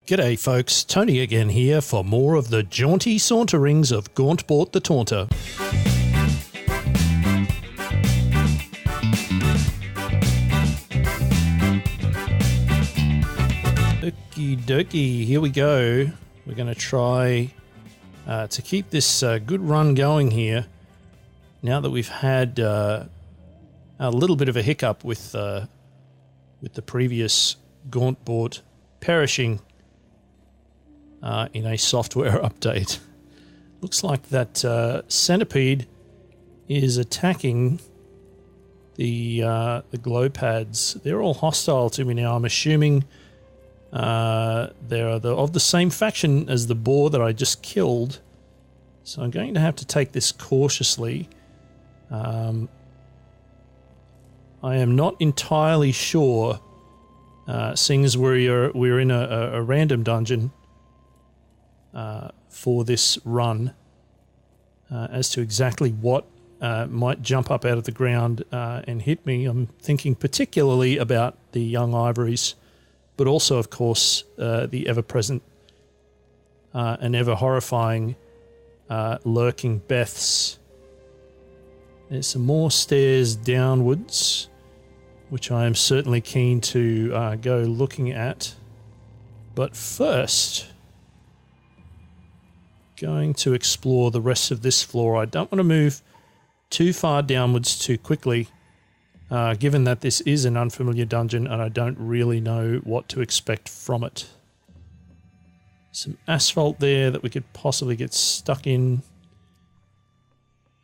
G'day folks, Tony again here for more of the jaunty saunterings of Gaunt Bort the Taunter. Okie dokie, here we go. We're going to try to keep this good run going here. Now that we've had a little bit of a hiccup with the previous Gaunt Bort perishing in a software update. Looks like that centipede is attacking the glow pads. They're all hostile to me now. I'm assuming they're of the same faction as the boar that I just killed. So I'm going to have to take this cautiously. I am not entirely sure, seeing as we're in a random dungeon for this run, as to exactly what might jump up out of the ground and hit me. I'm thinking particularly about the young ivories, but also, of course, the ever-present and ever-horrifying lurking Beths. There's some more stairs downwards, which I am certainly keen to go looking at. But first, going to explore the rest of this floor. I don't want to move too far downwards too quickly, given that this is an unfamiliar dungeon and I don't really know what to expect from it. Some asphalt there that we could possibly get stuck in.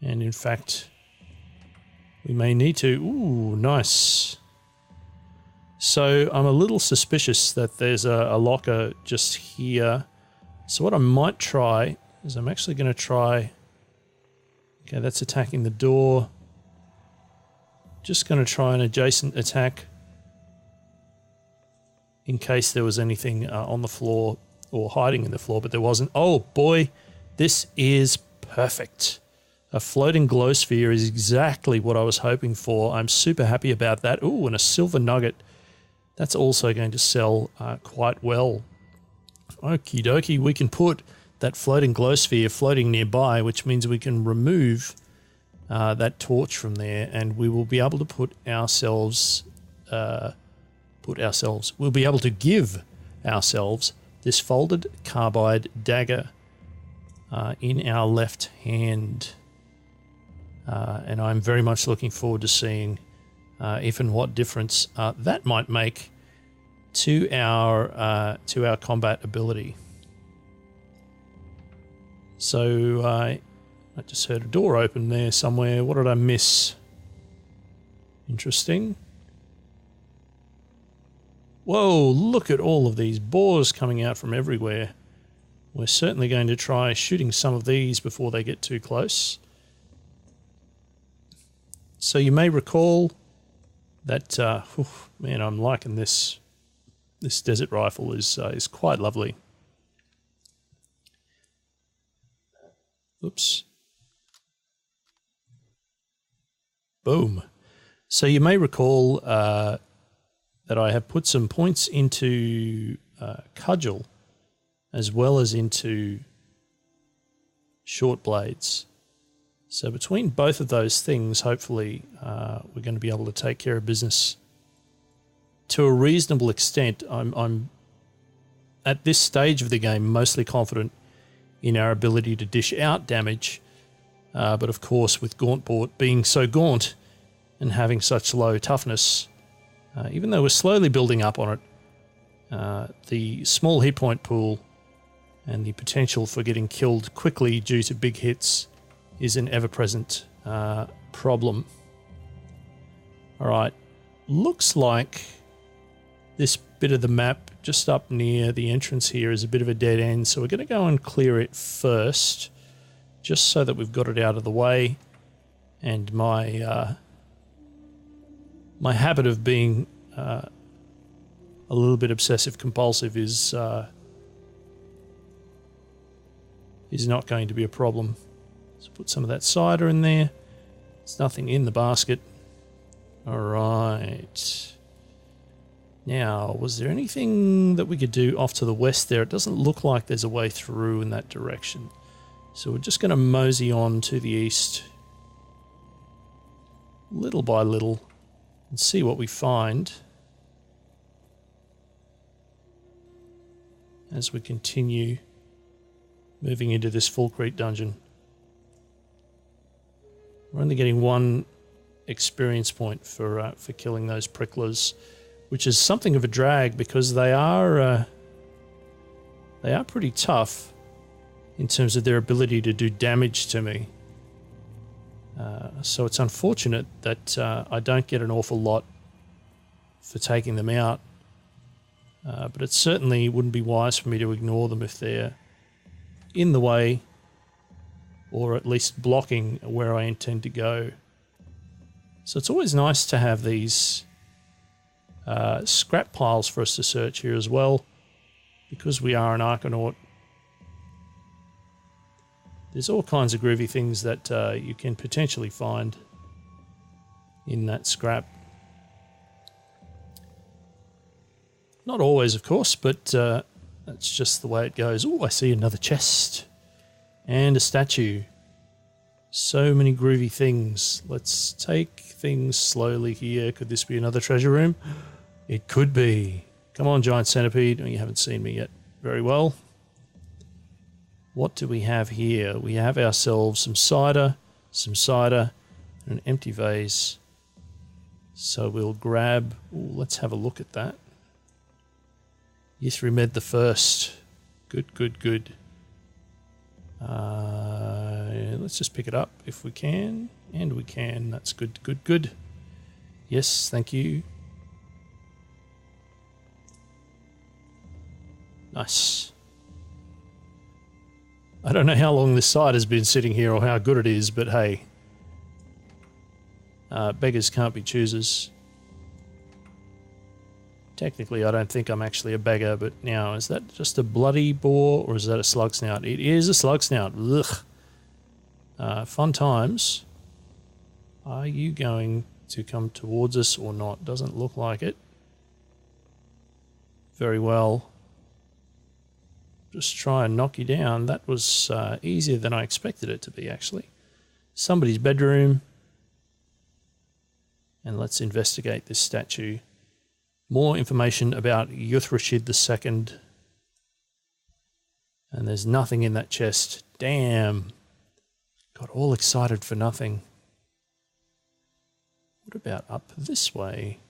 And in fact, we may need to. Ooh, nice. So I'm a little suspicious that there's a locker just here. So what I might try is I'm actually going to try... Okay, that's attacking the door. Just going to try an adjacent attack in case there was anything on the floor or hiding in the floor, but there wasn't. Oh boy, this is perfect. A floating glow sphere is exactly what I was hoping for. I'm super happy about that. Ooh, and a silver nugget. That's also going to sell quite well. Okie dokie, we can put that floating glow sphere floating nearby, which means we can remove that torch from there, and we will be able to we'll be able to give ourselves this folded carbide dagger in our left hand. And I'm very much looking forward to seeing if and what difference that might make to our combat ability. So I just heard a door open there somewhere. What did I miss? Interesting. Whoa, look at all of these boars coming out from everywhere. We're certainly going to try shooting some of these before they get too close. So you may recall that, man, I'm liking this. This desert rifle is quite lovely. Oops. Boom. So you may recall that I have put some points into cudgel as well as into short blades. So between both of those things, hopefully we're going to be able to take care of business to a reasonable extent. I'm at this stage of the game mostly confident in our ability to dish out damage, but of course with Gaunt Bort being so gaunt and having such low toughness, even though we're slowly building up on it, the small hit point pool and the potential for getting killed quickly due to big hits is an ever-present problem. Alright, looks like this bit of the map just up near the entrance here is a bit of a dead end, so we're going to go and clear it first, just so that we've got it out of the way. And my my habit of being a little bit obsessive compulsive is not going to be a problem. Let's put some of that cider in there. There's nothing in the basket. All right. Now, was there anything that we could do off to the west there? It doesn't look like there's a way through in that direction. So we're just going to mosey on to the east, little by little, and see what we find as we continue moving into this Full Creek dungeon. We're only getting 1 experience point for killing those pricklers, which is something of a drag because they are pretty tough in terms of their ability to do damage to me. So it's unfortunate that I don't get an awful lot for taking them out, but it certainly wouldn't be wise for me to ignore them if they're in the way, or at least blocking where I intend to go. So it's always nice to have these scrap piles for us to search here as well, because we are an Archanaut. There's all kinds of groovy things that you can potentially find in that scrap. Not always, of course, but that's just the way it goes. Oh, I see another chest. And a statue. So many groovy things. Let's take things slowly here. Could this be another treasure room? It could be. Come on, giant centipede. Oh, you haven't seen me yet very well. What do we have here? We have ourselves some cider, and an empty vase. So we'll grab... Ooh, let's have a look at that. Ythrimed the First. Good, good, good. Let's just pick it up if we can. And we can. That's good, good, good. Yes, thank you. Nice. I don't know how long this side has been sitting here or how good it is, but hey. Beggars can't be choosers. Technically, I don't think I'm actually a beggar, but now, is that just a bloody boar or is that a slugsnout? It is a slugsnout. Ugh. Fun times. Are you going to come towards us or not? Doesn't look like it. Very well. Just try and knock you down. That was easier than I expected it to be, actually. Somebody's bedroom. And let's investigate this statue. More information about Yuthrashid II. And there's nothing in that chest. Damn. Got all excited for nothing. What about up this way?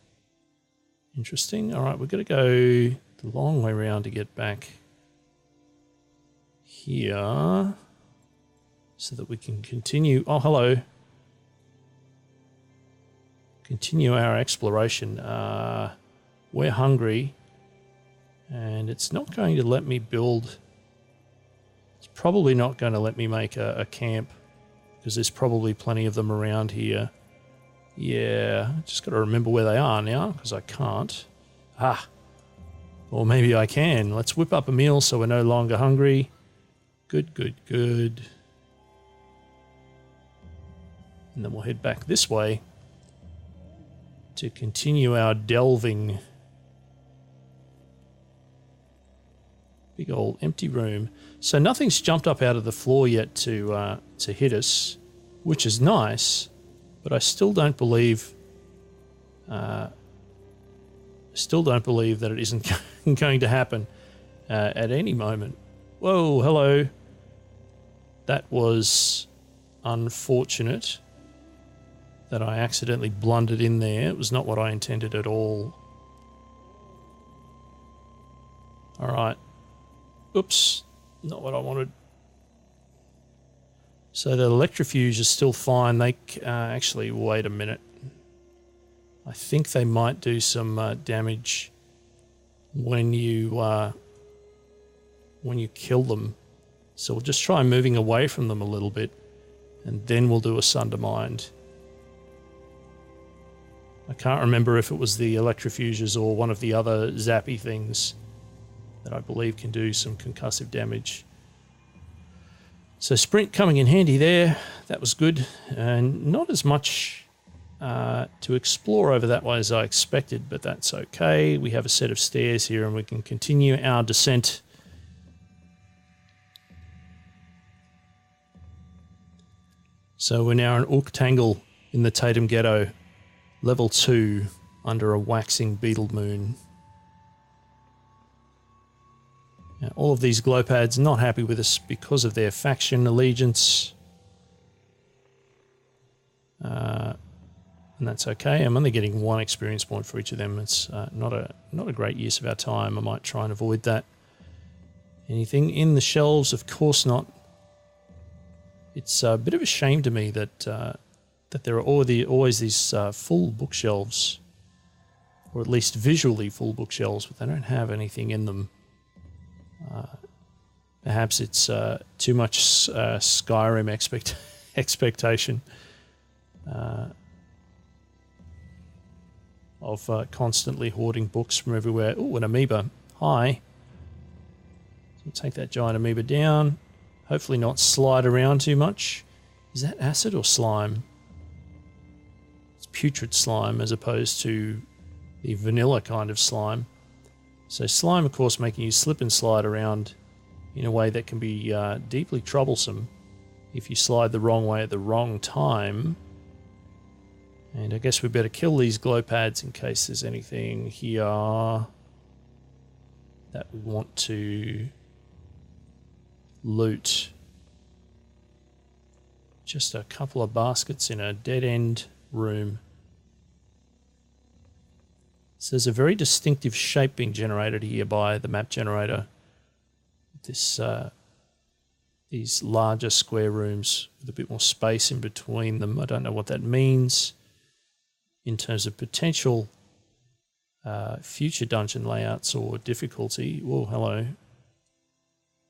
Interesting. All right, we're going to go the long way around to get back here so that we can continue. Oh, hello. Continue our exploration. We're hungry and it's not going to let me build. It's probably not going to let me make a camp because there's probably plenty of them around here. Yeah, just got to remember where they are now because I can't. Ah, or maybe I can. Let's whip up a meal so we're no longer hungry. Good, good, good. And then we'll head back this way to continue our delving. Big old empty room. So nothing's jumped up out of the floor yet to hit us, which is nice, but I still don't believe that it isn't going to happen at any moment. Whoa, hello. That was unfortunate that I accidentally blundered in there. It was not what I intended at all. All right. Oops, not what I wanted. So the electrofuge is still fine. They actually, wait a minute. I think they might do some damage when you kill them. So we'll just try moving away from them a little bit, and then we'll do a Sundermind. I can't remember if it was the electrofuges or one of the other zappy things that I believe can do some concussive damage. So sprint coming in handy there. That was good. And not as much to explore over that way as I expected, but that's okay. We have a set of stairs here and we can continue our descent. So we're now in Orktangle in the Tatum Ghetto, level 2, under a waxing beetle moon. Now, all of these glopads not happy with us because of their faction allegiance. And that's okay. I'm only getting 1 experience point for each of them. It's not a great use of our time. I might try and avoid that. Anything in the shelves? Of course not. It's a bit of a shame to me that there are always these full bookshelves, or at least visually full bookshelves, but they don't have anything in them. Perhaps it's too much Skyrim expectation of constantly hoarding books from everywhere. Oh, an amoeba. Hi. So we'll take that giant amoeba down. Hopefully not slide around too much. Is that acid or slime? It's putrid slime as opposed to the vanilla kind of slime. So slime, of course, making you slip and slide around in a way that can be deeply troublesome if you slide the wrong way at the wrong time. And I guess we better kill these glopads in case there's anything here that we want to loot. Just a couple of baskets in a dead-end room. So there's a very distinctive shape being generated here by the map generator. This, these larger square rooms with a bit more space in between them. I don't know what that means in terms of potential future dungeon layouts or difficulty. Oh, hello.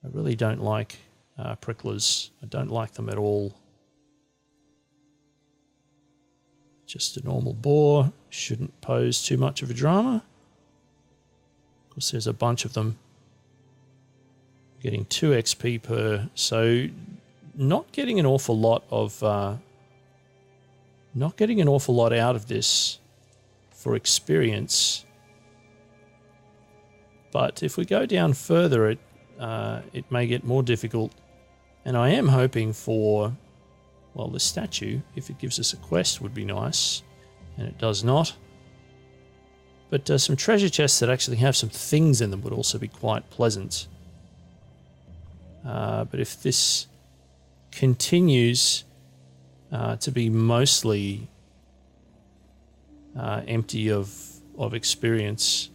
I really don't like pricklers. I don't like them at all. Just a normal boar. Shouldn't pose too much of a drama. Of course, there's a bunch of them. Getting 2 XP per, so not getting an awful lot of out of this for experience. But if we go down further, it may get more difficult. And I am hoping for, well, the statue, if it gives us a quest, would be nice. And it does not. But some treasure chests that actually have some things in them would also be quite pleasant. But if this continues to be mostly empty of experience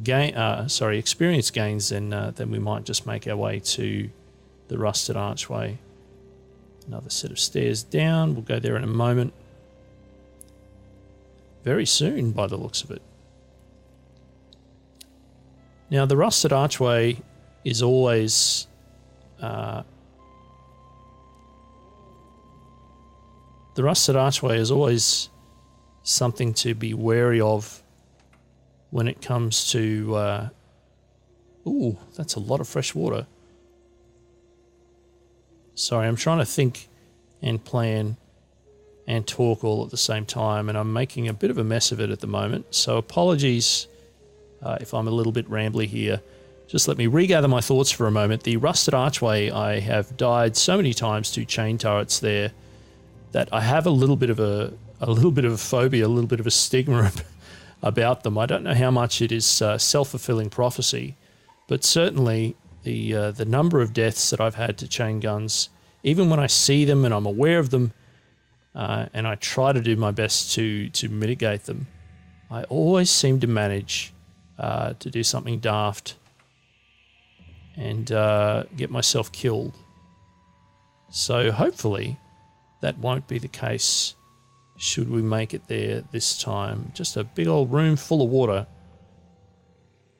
experience gains, then we might just make our way to the rusted archway. Another set of stairs down. We'll go there in a moment. Very soon, by the looks of it. Now, the rusted archway is always something to be wary of when it comes to... ooh, that's a lot of fresh water. Sorry, I'm trying to think and plan and talk all at the same time, and I'm making a bit of a mess of it at the moment. So apologies if I'm a little bit rambly here. Just let me regather my thoughts for a moment. The rusted archway, I have died so many times to chain turrets there that I have a little bit of a phobia, a little bit of a stigma about them. I don't know how much it is self-fulfilling prophecy, but certainly the number of deaths that I've had to chain guns, even when I see them and I'm aware of them, and I try to do my best to mitigate them, I always seem to manage to do something daft and get myself killed. So hopefully that won't be the case should we make it there this time. Just a big old room full of water.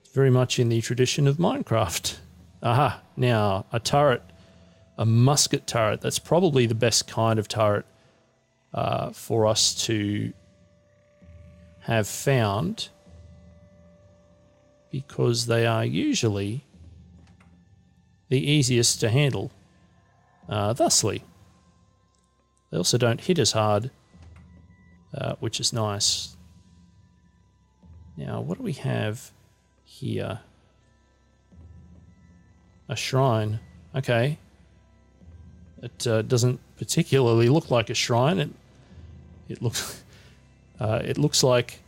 It's very much in the tradition of Minecraft. Aha, now a turret, a musket turret. That's probably the best kind of turret for us to have found, because they are usually the easiest to handle. Thusly, they also don't hit as hard which is nice. Now, what do we have here? A shrine. Okay. It doesn't particularly look like a shrine. It looks like...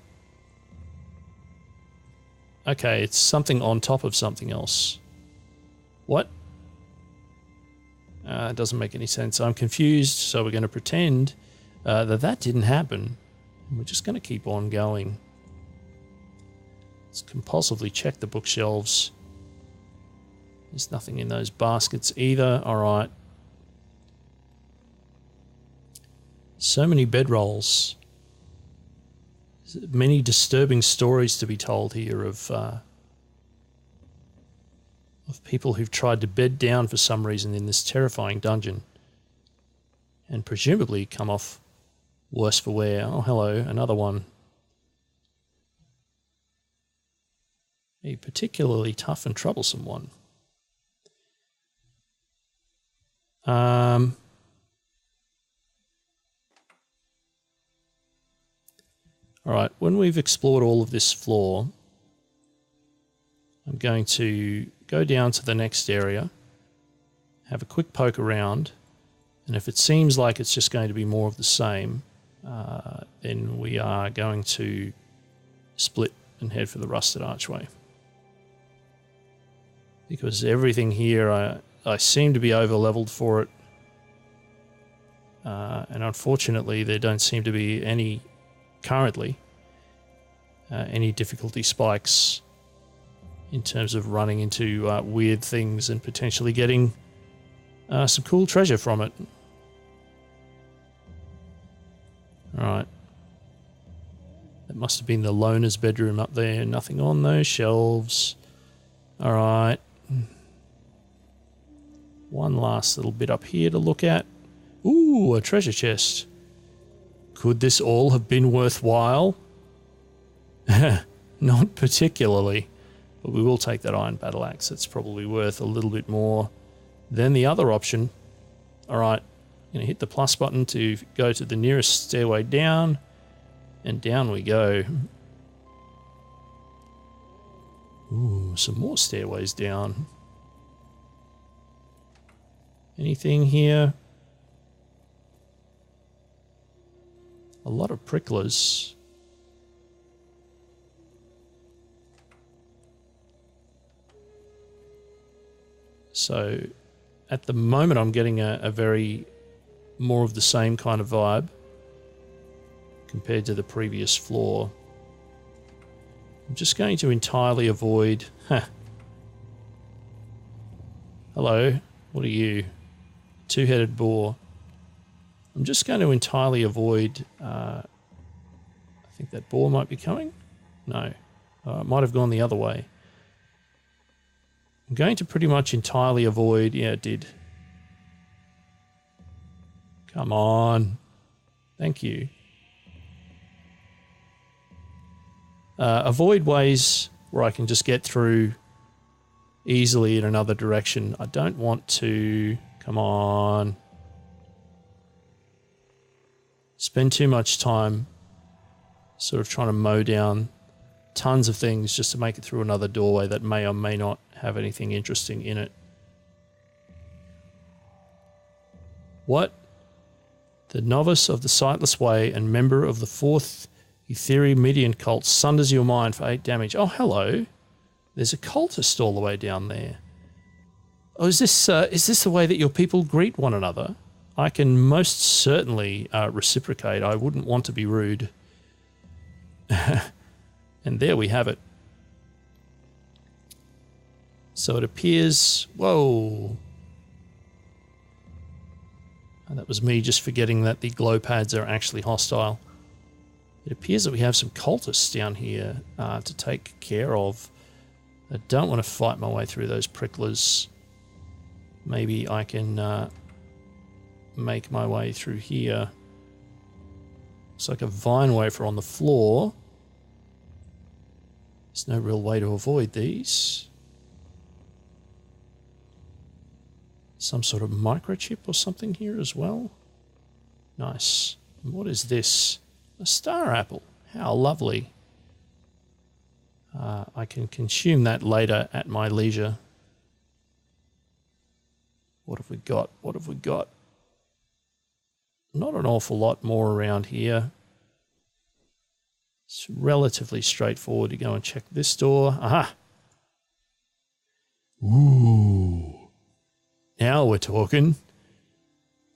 Okay, it's something on top of something else. What? It doesn't make any sense. I'm confused, so we're going to pretend that didn't happen. And we're just going to keep on going. Let's compulsively check the bookshelves. There's nothing in those baskets either. All right. So many bedrolls. Many disturbing stories to be told here of people who've tried to bed down for some reason in this terrifying dungeon and presumably come off worse for wear. Oh, hello, another one. A particularly tough and troublesome one. All right, when we've explored all of this floor, I'm going to go down to the next area, have a quick poke around, and if it seems like it's just going to be more of the same, then we are going to split and head for the rusted archway. Because everything here, I seem to be over-leveled for it, and unfortunately there don't seem to be any... currently, any difficulty spikes in terms of running into weird things and potentially getting some cool treasure from it. Alright. That must have been the loner's bedroom up there. Nothing on those shelves. Alright. One last little bit up here to look at. Ooh, a treasure chest. Could this all have been worthwhile? Not particularly, but we will take that iron battle axe. It's probably worth a little bit more than the other option. All right, I'm going to hit the plus button to go to the nearest stairway down, and down we go. Ooh, some more stairways down. Anything here? A lot of pricklers. So at the moment I'm getting a very more of the same kind of vibe compared to the previous floor. I'm just going to entirely avoid... Hello, what are you? Two-headed boar. I'm just going to entirely avoid... I think that boar might be coming? No. It might have gone the other way. I'm going to pretty much entirely avoid... Yeah, it did. Come on. Thank you. Avoid ways where I can just get through easily in another direction. I don't want to... Come on. Spend too much time sort of trying to mow down tons of things just to make it through another doorway that may or may not have anything interesting in it. What? The novice of the Sightless Way and member of the 4th Ethereal cult sunders your mind for 8 damage. Oh, hello. There's a cultist all the way down there. Oh, is this the way that your people greet one another? I can most certainly reciprocate. I wouldn't want to be rude. And there we have it. So it appears... Whoa. And that was me just forgetting that the glow pads are actually hostile. It appears that we have some cultists down here to take care of. I don't want to fight my way through those pricklers. Maybe I can make my way through here. It's like a vine wafer on the floor. There's no real way to avoid these. Some sort of microchip or something here as well. Nice. And what is this? A star apple. How lovely. I can consume that later at my leisure. What have we got? What have we got? Not an awful lot more around here. It's relatively straightforward to go and check this door. Aha! Ooh. Now we're talking.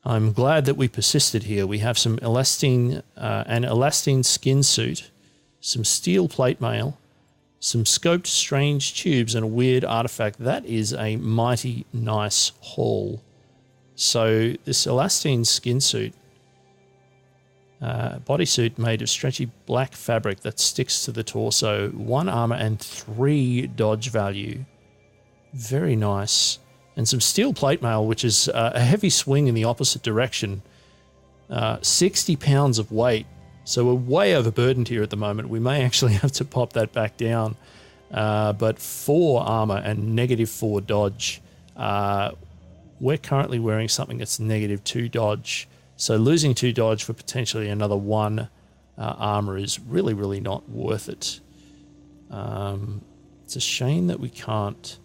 I'm glad that we persisted here. We have some elastine, an elastine skin suit, some steel plate mail, some scoped strange tubes, and a weird artifact. That is a mighty nice haul. So this elastine skin suit, bodysuit made of stretchy black fabric that sticks to the torso, 1 armor and 3 dodge value. Very nice. And some steel plate mail, which is a heavy swing in the opposite direction. 60 pounds of weight. So we're way overburdened here at the moment. We may actually have to pop that back down. But 4 armor and -4 dodge. We're currently wearing something that's -2 dodge. So losing 2 dodge for potentially another 1 armor is really, really not worth it. It's a shame that we can't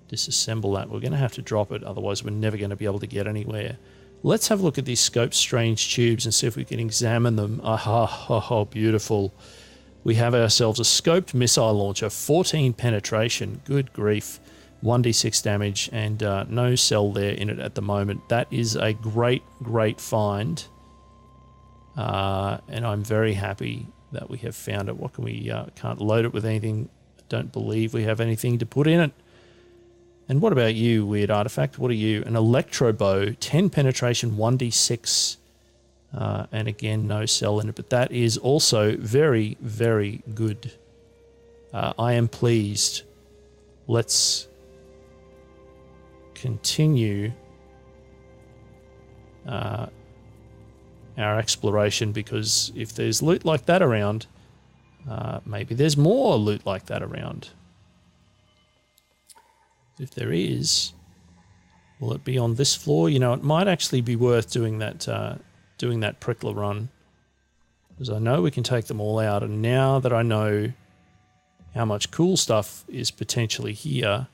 disassemble that. We're going to have to drop it, otherwise we're never going to be able to get anywhere. Let's have a look at these scoped strange tubes and see if we can examine them. Oh, beautiful. We have ourselves a scoped missile launcher, 14 penetration, good grief, 1d6 damage, and no cell there in it at the moment. That is a great, great find, and I'm very happy that we have found it. What can we, can't load it with anything. I don't believe we have anything to put in it. And what about you, weird artifact? What are you? An electro bow, 10 penetration, 1d6. And again, no cell in it. But that is also very, very good. I am pleased. Let's continue our exploration, because if there's loot like that around, maybe there's more loot like that around. If there is, will it be on this floor? You know, it might actually be worth doing that prickler run, because I know we can take them all out, and now that I know how much cool stuff is potentially here,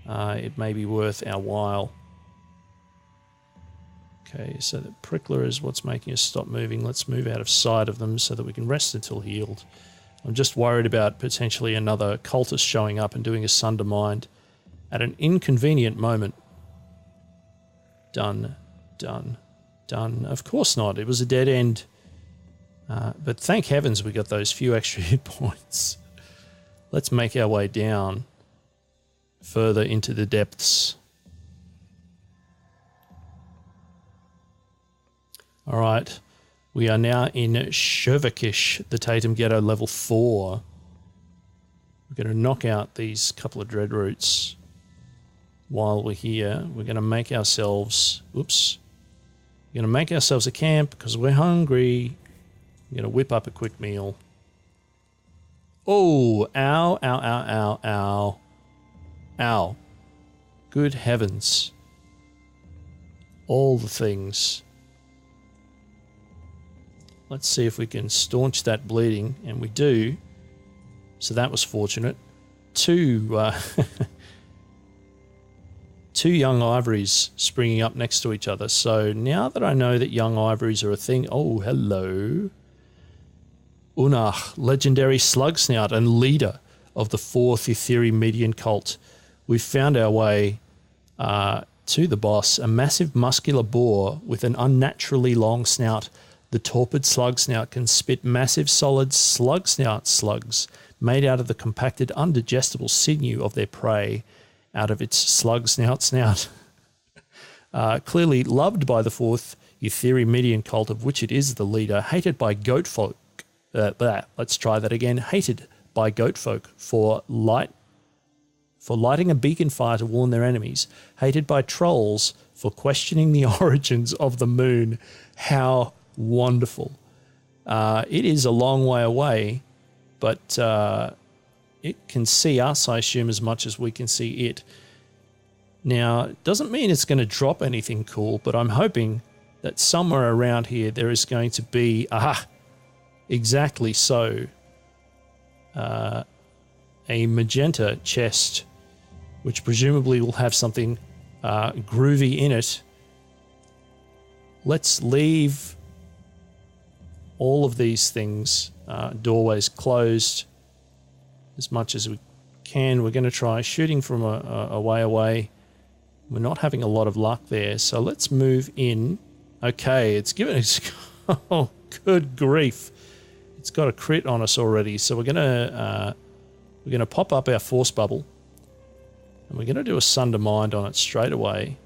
it may be worth our while. Okay, so the prickler is what's making us stop moving. Let's move out of sight of them so that we can rest until healed. I'm just worried about potentially another cultist showing up and doing a sundermind at an inconvenient moment. Done, done, done. Of course not. It was a dead end. But thank heavens we got those few extra hit points. Let's make our way down further into the depths. All right. We are now in Shervakish, the Tatum Ghetto level 4. We're going to knock out these couple of dread roots while we're here. We're going to make ourselves, oops, we're going to make ourselves a camp because we're hungry. We're going to whip up a quick meal. Oh, ow, ow, ow, ow, ow. Ow. Good heavens. All the things. Let's see if we can staunch that bleeding, and we do. So that was fortunate. Two young ivories springing up next to each other. So now that I know that young ivories are a thing... Oh, hello. Unach, legendary slugsnout and leader of the 4th Etheri Median cult. We've found our way to the boss, a massive muscular boar with an unnaturally long snout. The torpid slugsnout can spit massive solid slugsnout slugs made out of the compacted undigestible sinew of their prey out of its slugsnout snout. Clearly loved by the 4th Etheri Median cult, of which it is the leader, hated by goat folk. Let's try that again. Hated by goat folk for lighting a beacon fire to warn their enemies. Hated by trolls for questioning the origins of the moon. How wonderful. It is a long way away, but it can see us, I assume, as much as we can see it. Now, it doesn't mean it's going to drop anything cool, but I'm hoping that somewhere around here there is going to be, exactly so, a magenta chest, which presumably will have something groovy in it. Let's leave all of these things, doorways closed as much as we can. We're going to try shooting from a way away. We're not having a lot of luck there, so let's move in. Okay, it's given us... Oh, good grief. It's got a crit on us already, so we're gonna pop up our force bubble, and we're gonna do a Sunder Mind on it straight away,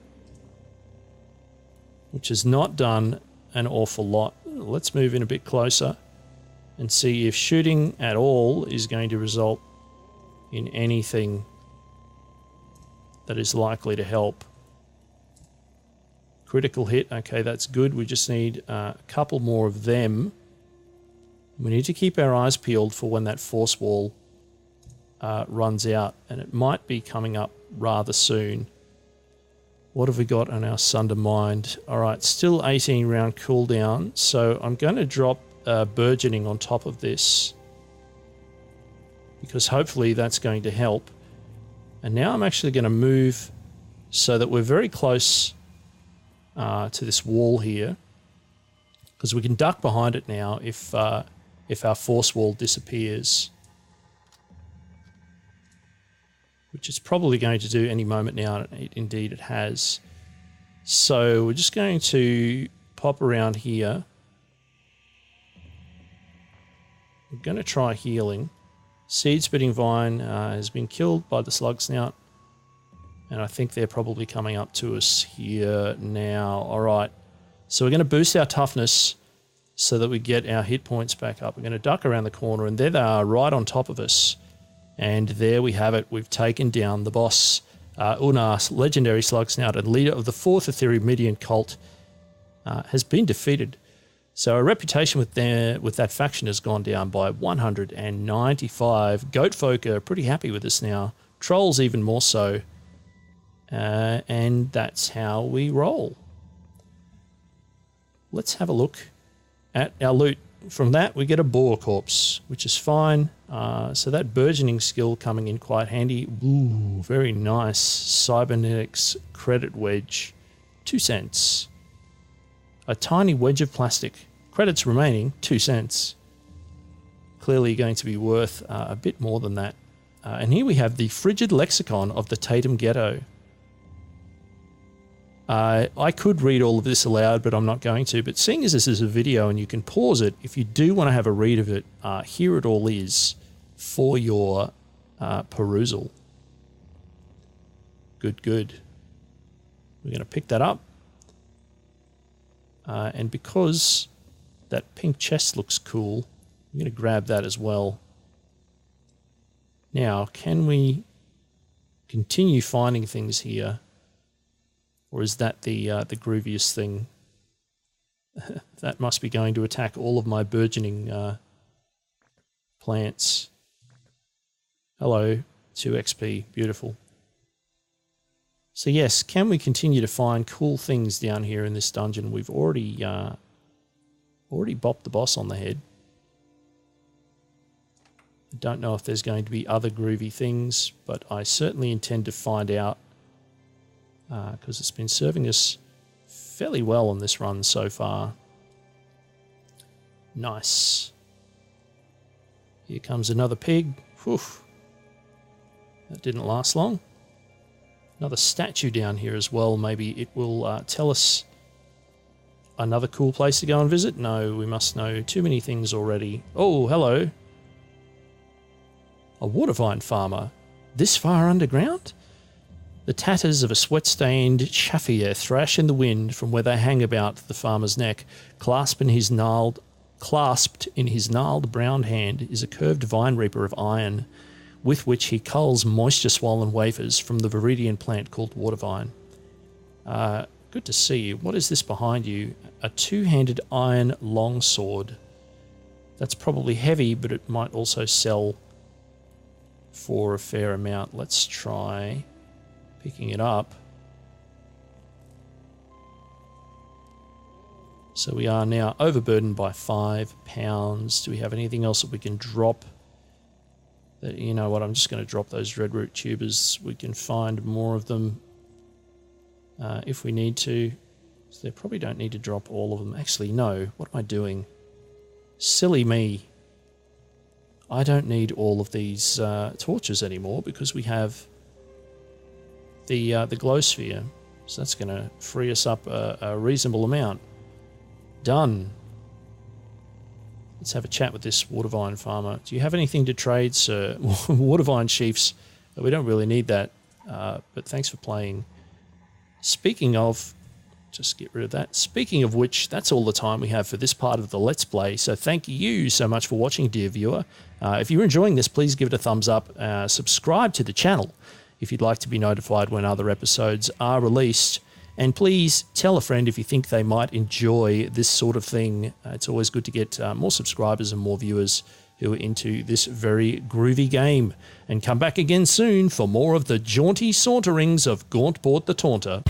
which has not done an awful lot. Let's move in a bit closer and see if shooting at all is going to result in anything that is likely to help. Critical hit, okay, that's good. We just need a couple more of them. We need to keep our eyes peeled for when that force wall runs out, and it might be coming up rather soon. What have we got on our Sunder Mind? All right, still 18 round cooldown, so I'm going to drop burgeoning on top of this because hopefully that's going to help. And now I'm actually going to move so that we're very close to this wall here, because we can duck behind it now if our force wall disappears, which it's probably going to do any moment now. Indeed it has. So we're just going to pop around here. We're going to try healing. Seed-spitting vine has been killed by the slugsnout, and I think they're probably coming up to us here now. All right, so we're going to boost our toughness so that we get our hit points back up. We're going to duck around the corner, and there they are right on top of us. And there we have it. We've taken down the boss. Unas, legendary slugsnout and leader of the 4th Ethereum cult, has been defeated. So our reputation with that faction has gone down by 195. Goat folk are pretty happy with us now. Trolls even more so. And that's how we roll. Let's have a look at our loot. From that, we get a boar corpse, which is fine. So that burgeoning skill coming in quite handy. Ooh, very nice. Cybernetics credit wedge, 2 cents. A tiny wedge of plastic. Credits remaining, 2 cents. Clearly going to be worth a bit more than that. And here we have the frigid lexicon of the Tatum Ghetto. I could read all of this aloud, but I'm not going to. But seeing as this is a video and you can pause it, if you do want to have a read of it, here it all is for your perusal. Good, good. We're going to pick that up. And because that pink chest looks cool, I'm going to grab that as well. Now, can we continue finding things here? Or is that the grooviest thing? That must be going to attack all of my burgeoning plants. Hello, 2 XP, beautiful. So yes, can we continue to find cool things down here in this dungeon? We've already bopped the boss on the head. I don't know if there's going to be other groovy things, but I certainly intend to find out, because it's been serving us fairly well on this run so far. Nice. Here comes another pig. Whew. That didn't last long. Another statue down here as well. Maybe it will tell us another cool place to go and visit. No, we must know too many things already. Oh, hello. A water vine farmer. This far underground? The tatters of a sweat-stained chaffier thrash in the wind from where they hang about the farmer's neck. Clasped in his gnarled brown hand is a curved vine reaper of iron, with which he culls moisture-swollen wafers from the viridian plant called water vine. Good to see you. What is this behind you? A 2-handed iron longsword. That's probably heavy, but it might also sell for a fair amount. Let's try picking it up. So we are now overburdened by £5. Do we have anything else that we can drop? You know what, I'm just going to drop those red root tubers. We can find more of them if we need to. So they probably don't need to drop all of them. Actually, no. What am I doing? Silly me. I don't need all of these torches anymore because we have the glow sphere. So that's going to free us up a reasonable amount. Done. Let's have a chat with this watervine farmer. Do you have anything to trade, sir? Watervine chiefs. We don't really need that, but thanks for playing. Speaking of, just get rid of that. Speaking of which, that's all the time we have for this part of the Let's Play. So thank you so much for watching, dear viewer. If you're enjoying this, please give it a thumbs up. Subscribe to the channel if you'd like to be notified when other episodes are released. And please tell a friend if you think they might enjoy this sort of thing. It's always good to get more subscribers and more viewers who are into this very groovy game. And come back again soon for more of the jaunty saunterings of Gaunt Bort the Taunter.